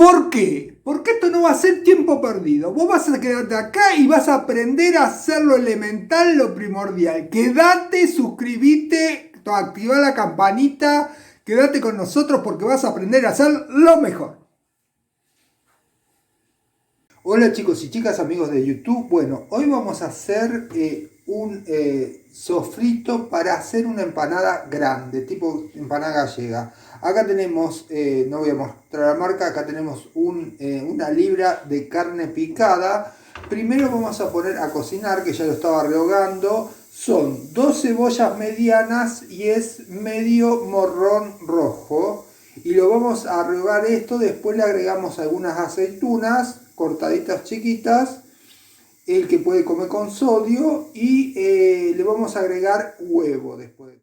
¿Por qué? Porque esto no va a ser tiempo perdido. Vos vas a quedarte acá y vas a aprender a hacer lo elemental, lo primordial. Quédate, suscríbete, activa la campanita, quédate con nosotros porque vas a aprender a hacer lo mejor. Hola chicos y chicas, amigos de YouTube. Bueno, hoy vamos a hacer un sofrito para hacer una empanada grande, tipo empanada gallega. Acá tenemos, no voy a mostrar la marca, acá tenemos una libra de carne picada. Primero vamos a poner a cocinar, que ya lo estaba rehogando. Son 2 cebollas medianas y es medio morrón rojo. Y lo vamos a rehogar esto, después le agregamos algunas aceitunas cortaditas chiquitas, el que puede comer con sodio, y le vamos a agregar huevo después.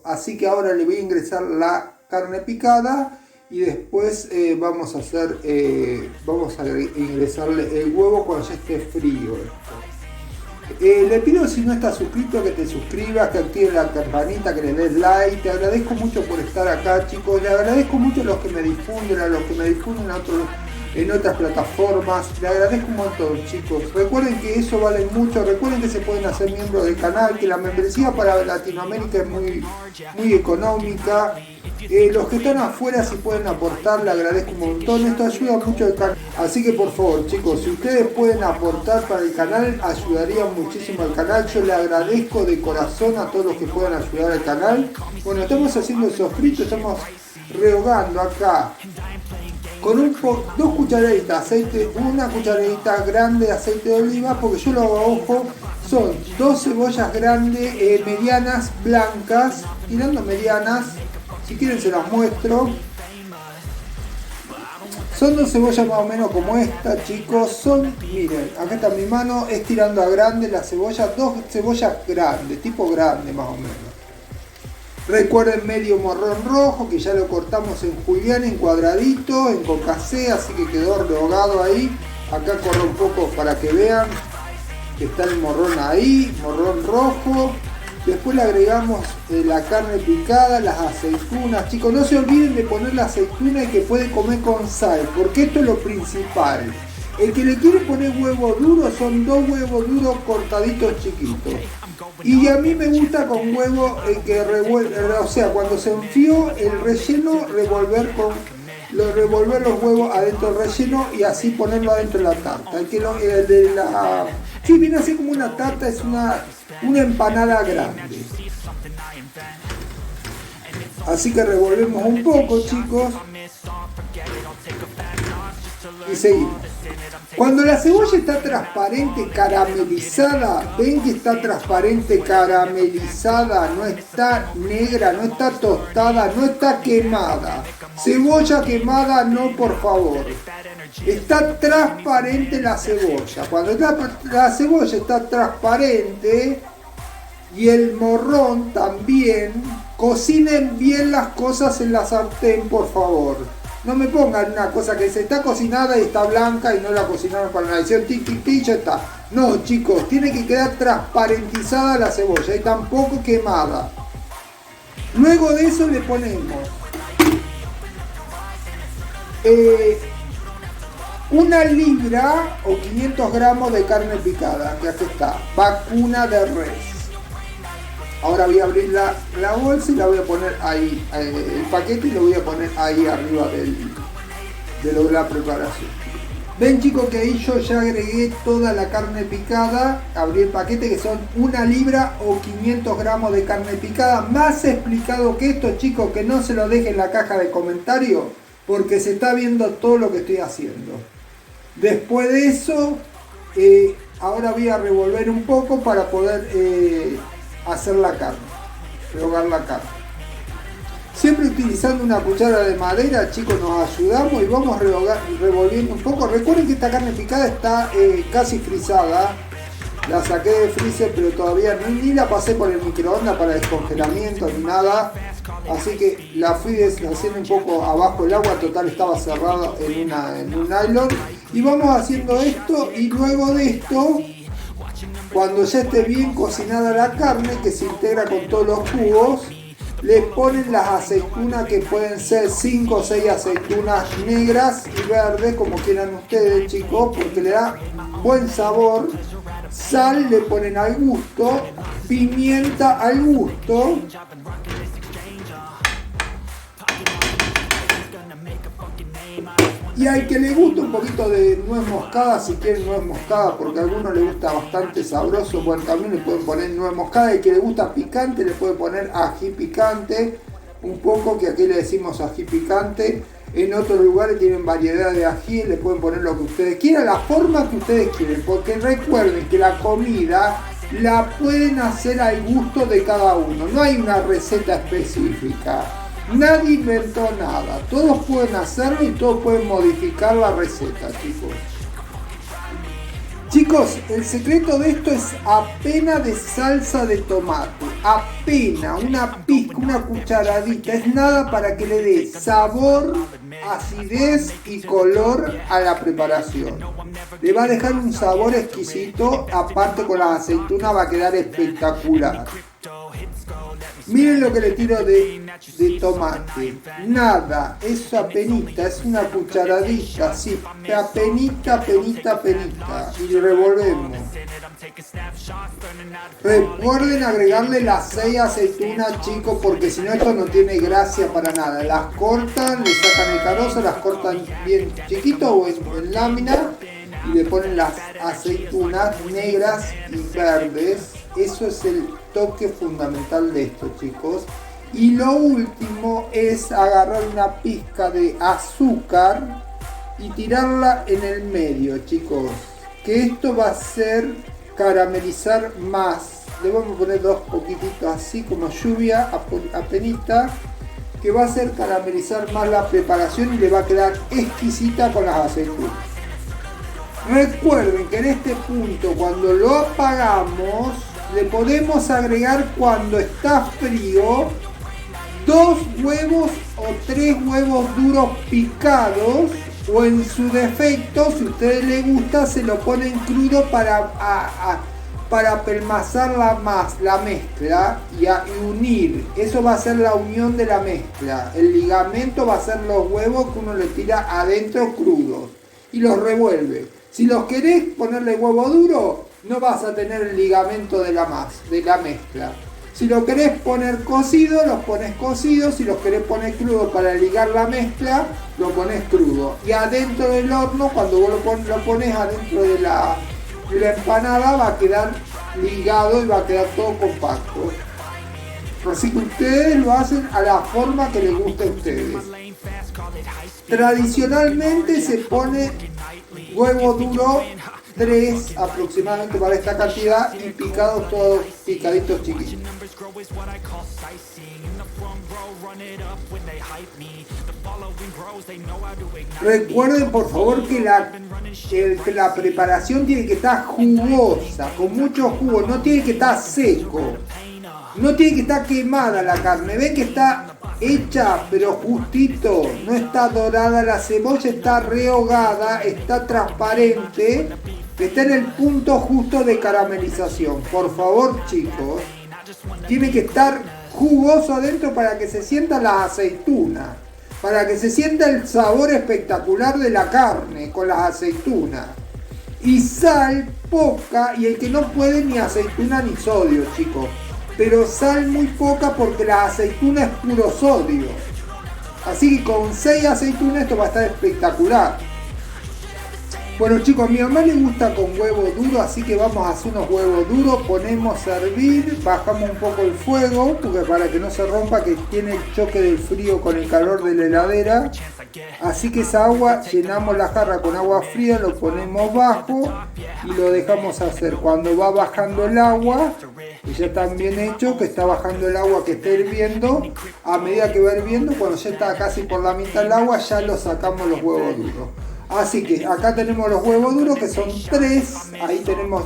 Así que ahora le voy a ingresar la carne picada y después vamos a ingresarle el huevo cuando ya esté frío. Le pido, si no estás suscrito, que te suscribas, que actives la campanita, que le des like. Te agradezco mucho por estar acá, chicos. Le agradezco mucho a los que me difunden, en otras plataformas. Le agradezco un montón, chicos. Recuerden que eso vale mucho. Recuerden que se pueden hacer miembros del canal, que la membresía para Latinoamérica es muy económica. Los que están afuera, si pueden aportar, le agradezco un montón. Esto ayuda mucho al canal. Así que por favor, chicos, si ustedes pueden aportar para el canal, ayudaría muchísimo al canal. Yo le agradezco de corazón a todos los que puedan ayudar al canal. Bueno, estamos haciendo el sofrito, estamos rehogando acá con 2 cucharaditas de aceite, una cucharadita grande de aceite de oliva, porque yo lo hago a ojo. Son 2 cebollas grandes, medianas, blancas, tirando medianas. Si quieren se las muestro. Son 2 cebollas más o menos como esta, chicos. Miren, acá está mi mano, es tirando a grande la cebolla. 2 cebollas grandes, tipo grande más o menos. Recuerden, medio morrón rojo, que ya lo cortamos en julián, en cuadradito, en cocacé, así que quedó rehogado ahí. Acá corro un poco para que vean que está el morrón ahí, morrón rojo. Después le agregamos la carne picada, las aceitunas. Chicos, no se olviden de poner la aceituna y que puede comer con sal, porque esto es lo principal. El que le quiere poner huevo duro, son 2 huevos duros cortaditos chiquitos. Y a mí me gusta con huevo que revuelve, o sea, cuando se enfrió el relleno, revolver los huevos adentro del relleno y así ponerlo adentro de la tarta. Sí, viene así como una tarta, es una empanada grande. Así que revolvemos un poco, chicos. Y seguimos. Cuando la cebolla está transparente, caramelizada, ven que está transparente, caramelizada, no está negra, no está tostada, no está quemada. Cebolla quemada no, por favor. Está transparente la cebolla. Cuando la cebolla está transparente y el morrón también, cocinen bien las cosas en la sartén, por favor. No me pongan una cosa que se está cocinada y está blanca y no la cocinaron para la edición, ya está. No, chicos, tiene que quedar transparentizada la cebolla y tampoco quemada. Luego de eso le ponemos una libra o 500 gramos de carne picada, que aquí está, vacuna de res. Ahora voy a abrir la bolsa y la voy a poner ahí, el paquete, y lo voy a poner ahí arriba de la preparación. Ven, chicos, que ahí yo ya agregué toda la carne picada. Abrí el paquete, que son 1 libra o 500 gramos de carne picada. Más explicado que esto, chicos, que no se lo dejen en la caja de comentarios. porque se está viendo todo lo que estoy haciendo. Después de eso, ahora voy a revolver un poco para poder hacer la carne, rehogar la carne. Siempre utilizando una cuchara de madera, chicos, nos ayudamos y vamos revolviendo un poco. Recuerden que esta carne picada está casi frisada. La saqué de freezer, pero todavía ni la pasé por el microondas para descongelamiento ni nada. Así que la fui haciendo un poco abajo el agua, total estaba cerrado en un nylon. Y vamos haciendo esto, y luego de esto, cuando ya esté bien cocinada la carne, que se integra con todos los jugos, le ponen las aceitunas, que pueden ser 5 o 6 aceitunas negras y verdes, como quieran ustedes, chicos, porque le da buen sabor. Sal le ponen al gusto, pimienta al gusto. Y al que le gusta un poquito de nuez moscada, si quieren nuez moscada, porque a algunos les gusta bastante sabroso, bueno, también le pueden poner nuez moscada. El que le gusta picante le puede poner ají picante, un poco, que aquí le decimos ají picante. En otros lugares tienen variedad de ají, le pueden poner lo que ustedes quieran, la forma que ustedes quieren, porque recuerden que la comida la pueden hacer al gusto de cada uno, no hay una receta específica. Nadie inventó nada, todos pueden hacerlo y todos pueden modificar la receta, chicos. Chicos, el secreto de esto es apenas de salsa de tomate, apenas, una pizca, una cucharadita, es nada para que le dé sabor, acidez y color a la preparación. Le va a dejar un sabor exquisito, aparte con las aceitunas va a quedar espectacular. Miren lo que le tiro de tomate, nada, es apenita, es una cucharadita, así, apenita, y revolvemos. Recuerden agregarle las 6 aceitunas, chicos, porque si no esto no tiene gracia para nada. Las cortan, le sacan el carozo, las cortan bien chiquito o en lámina y le ponen las aceitunas negras y verdes. Eso es el toque fundamental de esto, chicos. Y lo último es agarrar una pizca de azúcar y tirarla en el medio, chicos. Que esto va a hacer caramelizar más. Le vamos a poner 2 poquititos así como lluvia, apenita, que va a hacer caramelizar más la preparación y le va a quedar exquisita con las aceitunas. Recuerden que en este punto, cuando lo apagamos, le podemos agregar, cuando está frío, 2 huevos o 3 huevos duros picados, o en su defecto, si a ustedes les gusta, se lo ponen crudo para apelmazar la mezcla y unir. Eso va a ser la unión de la mezcla. El ligamento va a ser los huevos que uno le tira adentro crudos y los revuelve. Si los querés ponerle huevo duro, no vas a tener el ligamento de la mezcla. Si lo querés poner cocido, los pones cocidos. Si los querés poner crudo para ligar la mezcla, lo pones crudo. Y adentro del horno, cuando vos lo pones adentro de la empanada, va a quedar ligado y va a quedar todo compacto. Así que ustedes lo hacen a la forma que les guste a ustedes. Tradicionalmente se pone huevo duro 3 aproximadamente para esta cantidad, y picados todos picaditos chiquitos. Recuerden por favor que la preparación tiene que estar jugosa, con mucho jugo, no tiene que estar seco, no tiene que estar quemada la carne. Ven que está hecha pero justito, no está dorada, la cebolla está rehogada, está transparente, está en el punto justo de caramelización. Por favor, chicos, tiene que estar jugoso adentro para que se sientan las aceitunas, para que se sienta el sabor espectacular de la carne con las aceitunas. Y sal poca, y el que no puede ni aceituna ni sodio, chicos, pero sal muy poca porque la aceituna es puro sodio. Así que con 6 aceitunas esto va a estar espectacular. Bueno chicos, a mi mamá le gusta con huevo duro, así que vamos a hacer unos huevos duros, ponemos a hervir, bajamos un poco el fuego, porque para que no se rompa, que tiene el choque del frío con el calor de la heladera. Así que esa agua, llenamos la jarra con agua fría, lo ponemos bajo y lo dejamos hacer. Cuando va bajando el agua, y ya está bien hecho, que está bajando el agua que está hirviendo, a medida que va hirviendo, cuando ya está casi por la mitad del agua, ya lo sacamos los huevos duros. Así que acá tenemos los huevos duros, que son 3, ahí tenemos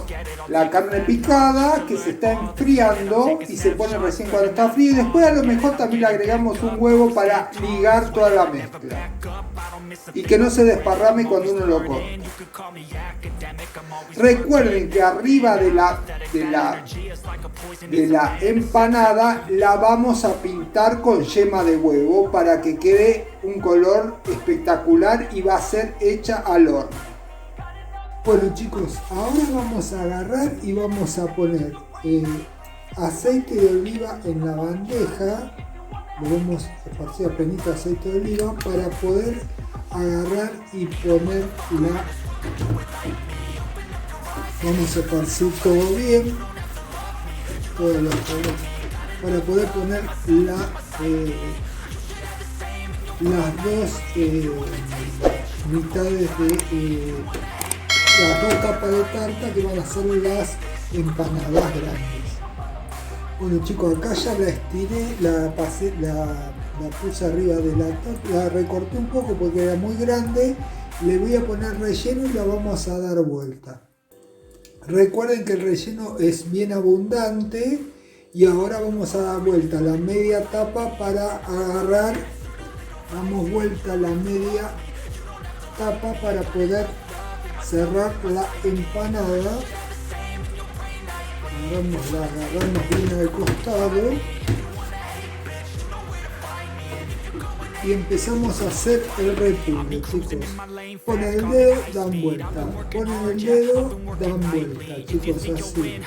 la carne picada que se está enfriando y se pone recién cuando está frío, y después a lo mejor también le agregamos un huevo para ligar toda la mezcla y que no se desparrame cuando uno lo come. Recuerden que arriba de la empanada la vamos a pintar con yema de huevo para que quede un color espectacular y va a ser hecha al horno. Bueno chicos, ahora vamos a agarrar y vamos a poner aceite de oliva en la bandeja. Le vamos a esparcir apenas aceite de oliva para poder agarrar y poner vamos a esparcir todo bien, para poder poner las dos mitades de las dos tapas de tarta que van a ser las empanadas grandes. Bueno chicos, acá ya la estiré, la puse arriba de la tarta, la recorté un poco porque era muy grande, le voy a poner relleno y la vamos a dar vuelta. Recuerden que el relleno es bien abundante y ahora vamos a dar vuelta la media tapa para agarrar, damos vuelta la media tapa para poder cerrar la empanada. Agarramos bien al costado y empezamos a hacer el repudio, chicos. Ponen el dedo, dan vuelta. Ponen el dedo, dan vuelta, chicos, así.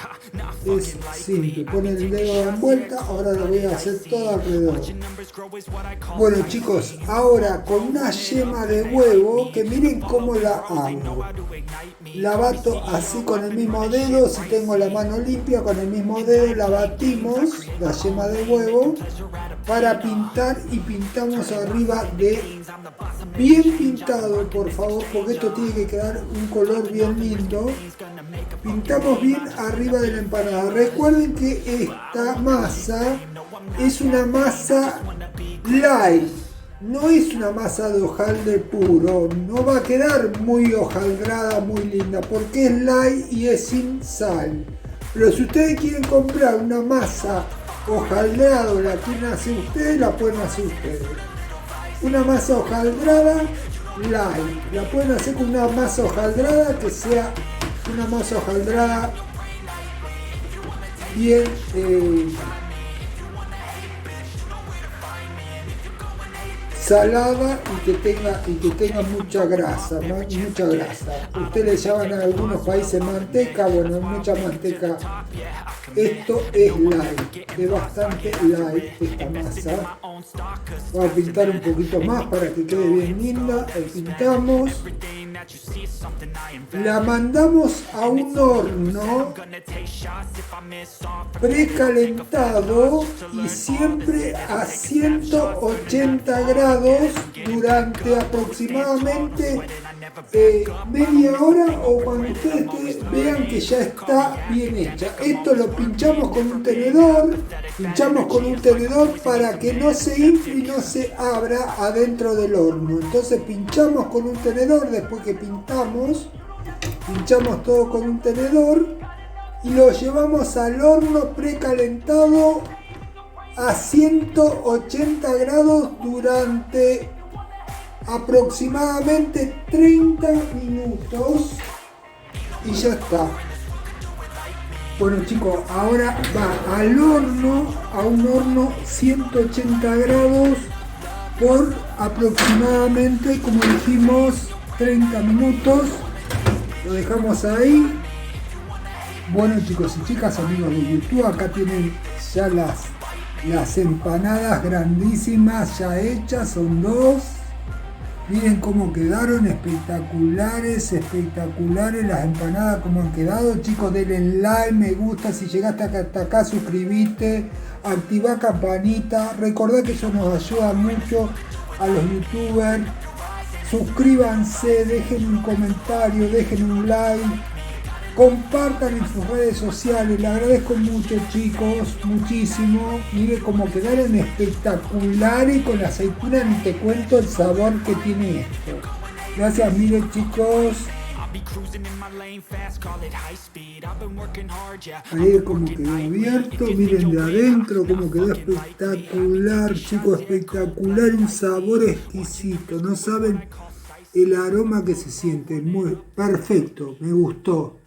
Es simple. Ponen el dedo, dan vuelta. Ahora lo voy a hacer todo alrededor. Bueno, chicos, ahora con una yema de huevo, que miren cómo la hago. La bato así con el mismo dedo. Si tengo la mano limpia, con el mismo dedo la batimos, la yema de huevo, para pintar, y pintamos arriba bien pintado, por favor, porque esto tiene que quedar un color bien lindo. Pintamos bien arriba de la empanada. Recuerden que esta masa es una masa light, no es una masa de hojaldre puro, no va a quedar muy hojaldrada, muy linda, porque es light y es sin sal. Pero si ustedes quieren comprar una masa hojaldrada, la quieren hacer ustedes, la pueden hacer ustedes. Una masa hojaldrada light, la pueden hacer con una masa hojaldrada que sea una masa hojaldrada bien salada y que tenga mucha grasa, mucha grasa. Ustedes le llaman a algunos países manteca, bueno, mucha manteca. Esto es light, es bastante light esta masa. Vamos a pintar un poquito más para que quede bien linda. Pintamos. La mandamos a un horno precalentado y siempre a 180 grados durante aproximadamente media hora, o cuando ustedes vean que ya está bien hecha. Esto lo pinchamos con un tenedor, para que no se infle y no se abra adentro del horno. Entonces pinchamos con un tenedor, después que pinchamos todo con un tenedor y lo llevamos al horno precalentado a 180 grados durante aproximadamente 30 minutos y ya está. Bueno chicos, ahora va al horno, a un horno 180 grados por aproximadamente, como dijimos, 30 minutos. Lo dejamos ahí. Bueno chicos y chicas, amigos de YouTube, acá tienen ya las empanadas grandísimas ya hechas, son dos. Miren cómo quedaron, espectaculares, espectaculares las empanadas como han quedado. Chicos, denle like, me gusta, si llegaste hasta acá suscribite, activa campanita. Recordá que eso nos ayuda mucho a los youtubers. Suscríbanse, dejen un comentario, dejen un like. Compartan en sus redes sociales, le agradezco mucho chicos, muchísimo. Miren cómo quedaron espectaculares y con la aceituna ni te cuento el sabor que tiene esto. Gracias, miren chicos. Miren cómo quedó abierto, miren de adentro cómo quedó espectacular, chicos, espectacular, un sabor exquisito, no saben el aroma que se siente, muy perfecto, me gustó.